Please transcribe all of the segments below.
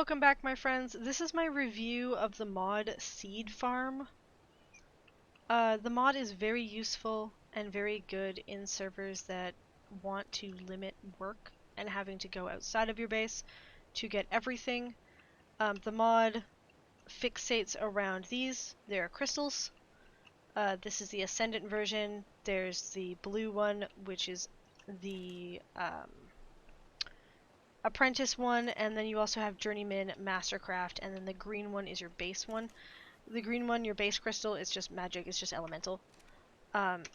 welcome back, my friends. This is my review of the mod Seed Farm. The mod is very useful and very good in servers that want to limit work and having to go outside of your base to get everything. The mod fixates around these. There are crystals. This is the Ascendant version. There's the blue one, which is the Apprentice one, and then you also have Journeyman, Mastercraft, and then the green one is your base one. The green one, your base crystal, is just magic, it's just elemental.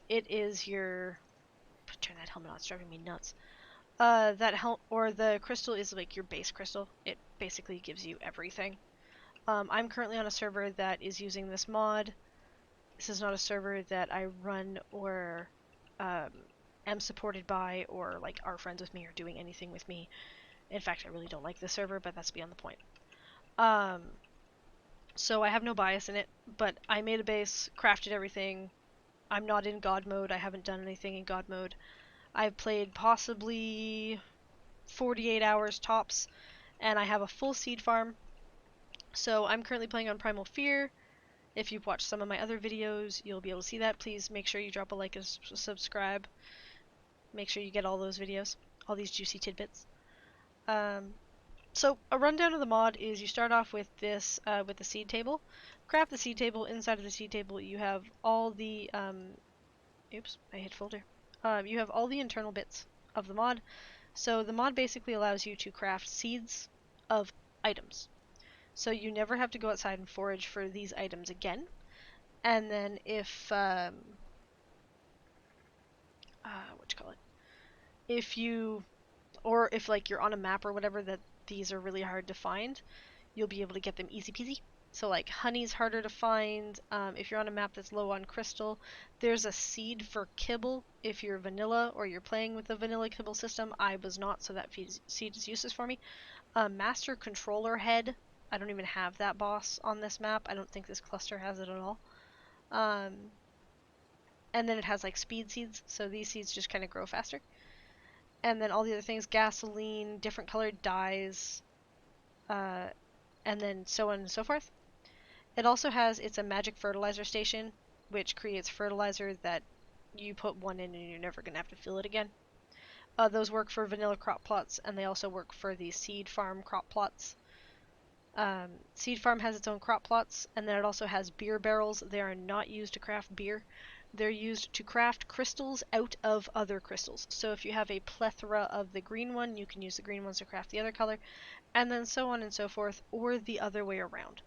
It is your... Turn that helmet on, it's driving me nuts. The crystal is like your base crystal. It basically gives you everything. I'm currently on a server that is using this mod. This is not a server that I run or am supported by, or like are friends with me or doing anything with me. In fact, I really don't like this server, but that's beyond the point. So I have no bias in it, but I made a base, crafted everything. I'm not in God mode. I haven't done anything in God mode. I've played possibly 48 hours tops, and I have a full seed farm. So I'm currently playing on Primal Fear. If you've watched some of my other videos, you'll be able to see that. Please make sure you drop a like and subscribe. Make sure you get all those videos, all these juicy tidbits. So a rundown of the mod is you start off with this, with the seed table. Craft the seed table. Inside of the seed table you have all the, oops, I hit folder. You have all the internal bits of the mod. So the mod basically allows you to craft seeds of items. So you never have to go outside and forage for these items again. And then if, if like you're on a map or whatever that these are really hard to find, you'll be able to get them easy peasy. So like honey's harder to find. If you're on a map that's low on crystal, there's a seed for kibble if you're vanilla or you're playing with the vanilla kibble system. I was not, so that seed is useless for me. Master controller head. I don't even have that boss on this map. I don't think this cluster has it at all. And then it has like speed seeds, so these seeds just kind of grow faster. And then all the other things, gasoline, different colored dyes, and then so on and so forth. It also has, it's a magic fertilizer station, which creates fertilizer that you put one in and you're never going to have to fill it again. Those work for vanilla crop plots, and they also work for the seed farm crop plots. Seed farm has its own crop plots, and then it also has beer barrels. They are not used to craft beer. They're used to craft crystals out of other crystals. So if you have a plethora of the green one, you can use the green ones to craft the other color, and then so on and so forth, or the other way around.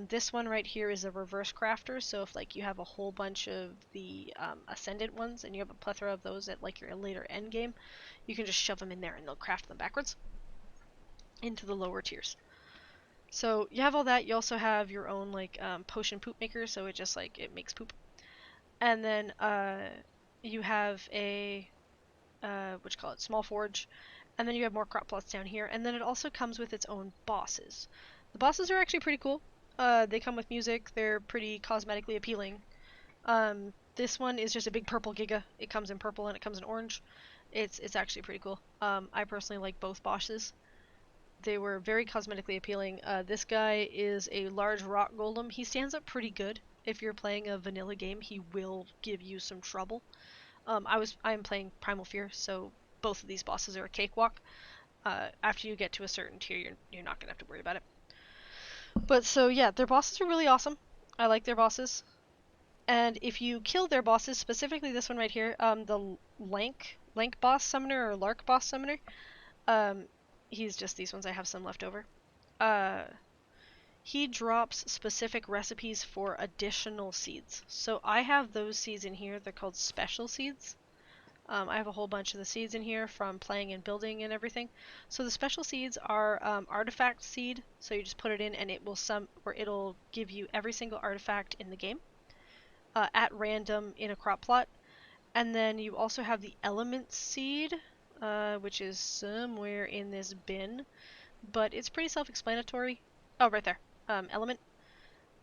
This one right here is a reverse crafter, so if like you have a whole bunch of the Ascendant ones, and you have a plethora of those at like your later end game, you can just shove them in there and they'll craft them backwards into the lower tiers. So you have all that. You also have your own like potion poop maker, so it just like it makes poop. And then you have a small forge, and then you have more crop plots down here. And then it also comes with its own bosses. The bosses are actually pretty cool. They come with music. They're pretty cosmetically appealing. This one is just a big purple giga. It comes in purple and it comes in orange. It's actually pretty cool. I personally like both bosses. They were very cosmetically appealing. This guy is a large rock golem. He stands up pretty good. If you're playing a vanilla game, he will give you some trouble. I'm playing Primal Fear, so both of these bosses are a cakewalk. After you get to a certain tier, you're not gonna have to worry about it. But so yeah, their bosses are really awesome. I like their bosses. And if you kill their bosses, specifically this one right here, the Lank boss summoner or Lark boss summoner, he's just these ones. I have some left over. He drops specific recipes for additional seeds. So I have those seeds in here. They're called special seeds. I have a whole bunch of the seeds in here from playing and building and everything. So the special seeds are artifact seed. So you just put it in and it will it'll give you every single artifact in the game at random in a crop plot. And then you also have the element seed, which is somewhere in this bin, but it's pretty self-explanatory. Oh, right there. Element.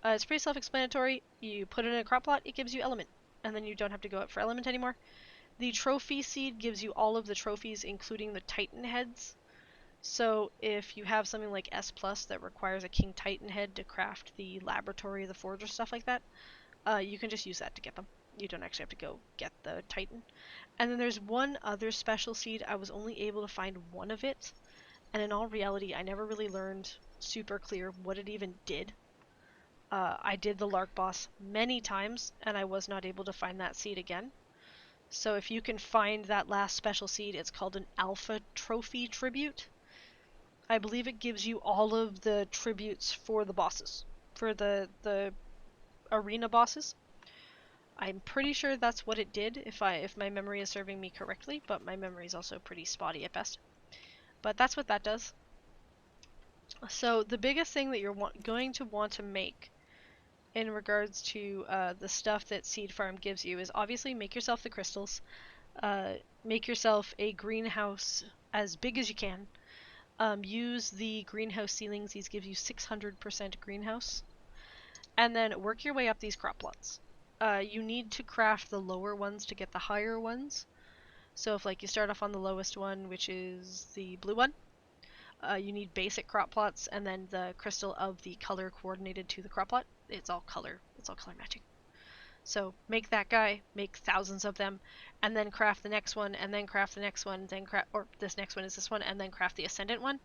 It's pretty self-explanatory. You put it in a crop plot, it gives you element, and then you don't have to go out for element anymore. The trophy seed gives you all of the trophies, including the Titan heads. So if you have something like S plus that requires a King Titan head to craft the laboratory, the forge, or stuff like that, you can just use that to get them. You don't actually have to go get the Titan. And then there's one other special seed. I was only able to find one of it, and in all reality, I never really learned super clear what it even did. I did the Lark boss many times, and I was not able to find that seed again. So if you can find that last special seed, it's called an Alpha Trophy Tribute. I believe it gives you all of the tributes for the bosses, for the arena bosses. I'm pretty sure that's what it did, if my memory is serving me correctly, but my memory is also pretty spotty at best. But that's what that does. So the biggest thing that you're going to want to make in regards to the stuff that Seed Farm gives you is obviously make yourself the crystals, make yourself a greenhouse as big as you can. Use the greenhouse ceilings; these give you 600% greenhouse, and then work your way up these crop plots. You need to craft the lower ones to get the higher ones. So if like you start off on the lowest one, which is the blue one, you need basic crop plots and then the crystal of the color coordinated to the crop plot. It's all color matching. So make that guy, make thousands of them, and then craft the next one, and then craft the next one, then craft, or this next one is this one, and then craft the ascendant one.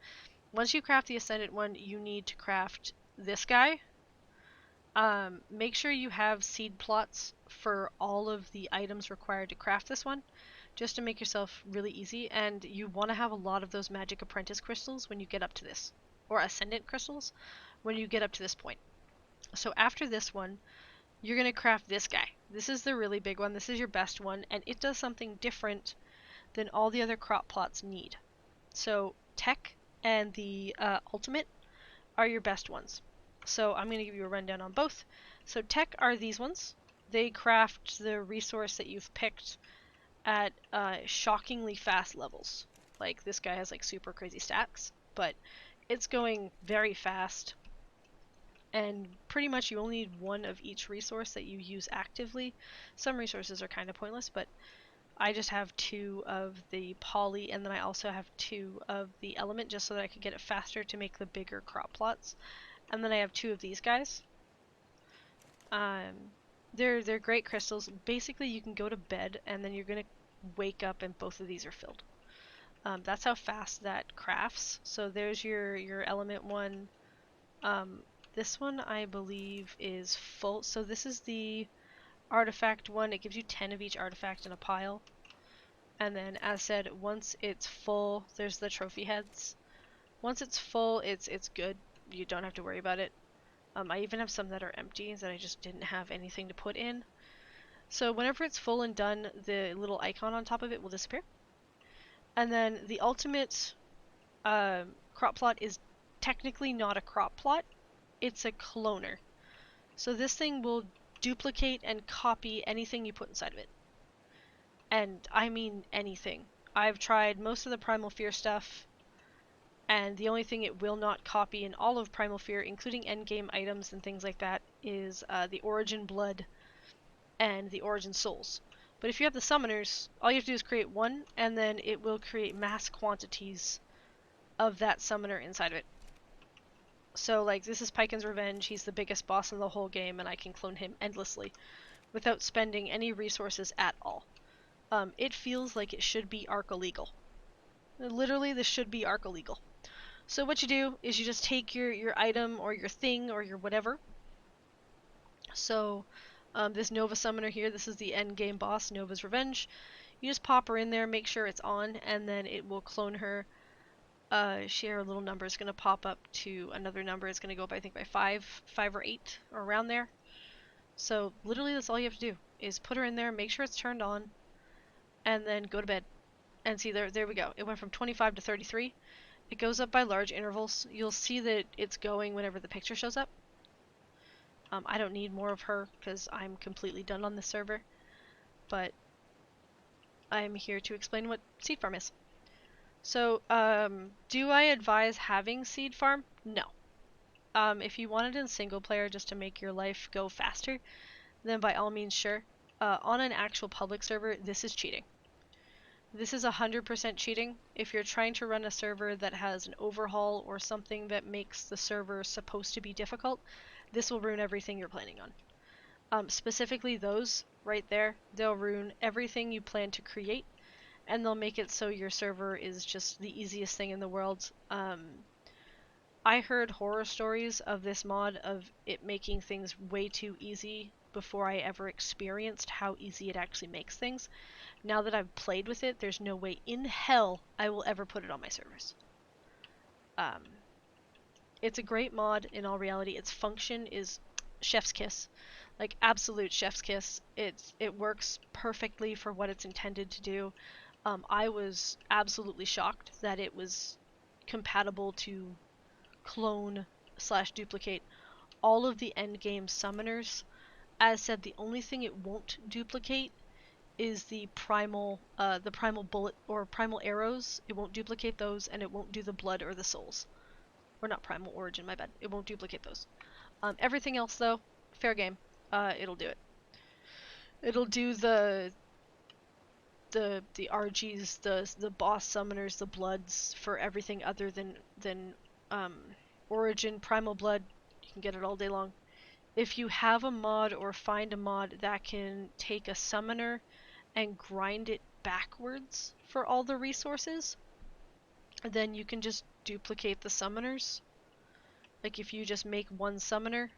Once you craft the ascendant one, you need to craft this guy. Make sure you have seed plots for all of the items required to craft this one, just to make yourself really easy, and you want to have a lot of those magic apprentice crystals when you get up to this, or ascendant crystals when you get up to this point. So after this one, you're going to craft this guy. This is the really big one, this is your best one, and it does something different than all the other crop plots need. So tech and the ultimate are your best ones. So I'm going to give you a rundown on both. So tech are these ones. They craft the resource that you've picked at shockingly fast levels. Like this guy has like super crazy stats, but it's going very fast. And pretty much you only need one of each resource that you use actively. Some resources are kind of pointless, but I just have 2 of the poly, and then I also have 2 of the element just so that I could get it faster to make the bigger crop plots. And then I have 2 of these guys. They're great crystals. Basically, you can go to bed and then you're gonna wake up and both of these are filled. That's how fast that crafts. So there's your element one. This one I believe is full. So this is the artifact one. It gives you 10 of each artifact in a pile. And then, as said, once it's full, there's the trophy heads. Once it's full, it's good. You don't have to worry about it. I even have some that are empty that I just didn't have anything to put in. So whenever it's full and done, the little icon on top of it will disappear. And then the ultimate crop plot is technically not a crop plot, it's a cloner. So this thing will duplicate and copy anything you put inside of it. And I mean anything. I've tried most of the Primal Fear stuff, and the only thing it will not copy in all of Primal Fear, including endgame items and things like that, is the Origin Blood and the Origin Souls. But if you have the Summoners, all you have to do is create one, and then it will create mass quantities of that Summoner inside of it. So, like, this is Pyken's Revenge, he's the biggest boss in the whole game, and I can clone him endlessly, without spending any resources at all. It feels like it should be Arc illegal. Literally, this should be Arc illegal. So what you do is you just take your item or your thing or your whatever. So this Nova Summoner here, this is the end game boss, Nova's Revenge. You just pop her in there, make sure it's on, and then it will clone her. Her little number is going to pop up to another number. It's going to go up, I think, by 5 or 8, or around there. So literally that's all you have to do, is put her in there, make sure it's turned on, and then go to bed. And see, there we go. It went from 25 to 33. It goes up by large intervals. You'll see that it's going whenever the picture shows up. I don't need more of her because I'm completely done on this server, but I'm here to explain what Seed Farm is. So, do I advise having Seed Farm? No. If you want it in single player just to make your life go faster, then by all means, sure. On an actual public server, this is cheating. This is 100% cheating. If you're trying to run a server that has an overhaul or something that makes the server supposed to be difficult, this will ruin everything you're planning on. Specifically those right there, they'll ruin everything you plan to create, and they'll make it so your server is just the easiest thing in the world. I heard horror stories of this mod of it making things way too easy before I ever experienced how easy it actually makes things. Now that I've played with it, there's no way in hell I will ever put it on my servers. It's a great mod in all reality. Its function is chef's kiss. Like absolute chef's kiss. It works perfectly for what it's intended to do. I was absolutely shocked that it was compatible to clone / duplicate all of the endgame summoners. As said, the only thing it won't duplicate is the primal bullet or primal arrows. It won't duplicate those, and it won't do the blood or the souls. Or not primal origin, my bad. It won't duplicate those. Everything else though, fair game. It'll do it. It'll do the RGs, the boss summoners, the bloods for everything other than origin, primal blood. You can get it all day long. If you have a mod or find a mod that can take a summoner and grind it backwards for all the resources, then you can just duplicate the summoners. Like if you just make one summoner,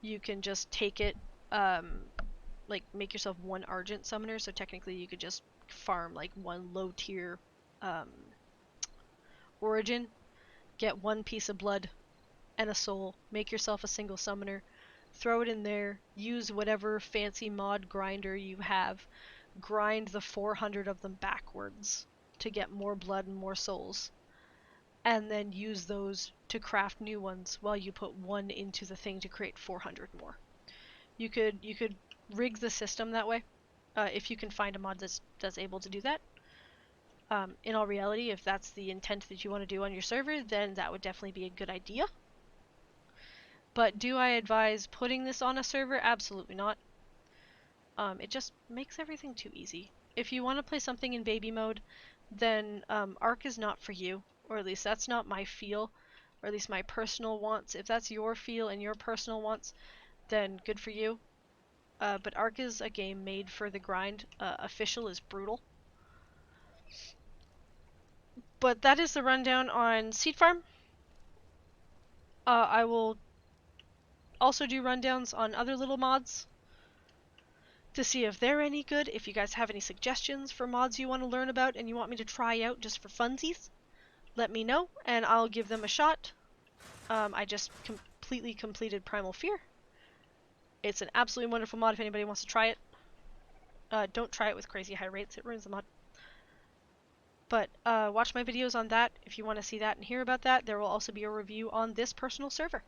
you can just take it, like make yourself one Argent summoner, so technically you could just farm like one low tier origin, get one piece of blood and a soul, make yourself a single summoner, throw it in there, use whatever fancy mod grinder you have, grind the 400 of them backwards to get more blood and more souls, and then use those to craft new ones while you put one into the thing to create 400 more. You could rig the system that way, if you can find a mod that's able to do that. In all reality, if that's the intent that you want to do on your server, then that would definitely be a good idea. But do I advise putting this on a server? Absolutely not. It just makes everything too easy. If you want to play something in baby mode, then Ark is not for you, or at least that's not my feel, or at least my personal wants. If that's your feel and your personal wants, then good for you. But Ark is a game made for the grind. Official is brutal. But that is the rundown on Seed Farm. I will also do rundowns on other little mods to see if they're any good. If you guys have any suggestions for mods you want to learn about and you want me to try out just for funsies, let me know and I'll give them a shot. I just completely completed Primal Fear. It's an absolutely wonderful mod if anybody wants to try it. Don't try it with crazy high rates, it ruins the mod. But watch my videos on that if you want to see that and hear about that. There will also be a review on this personal server.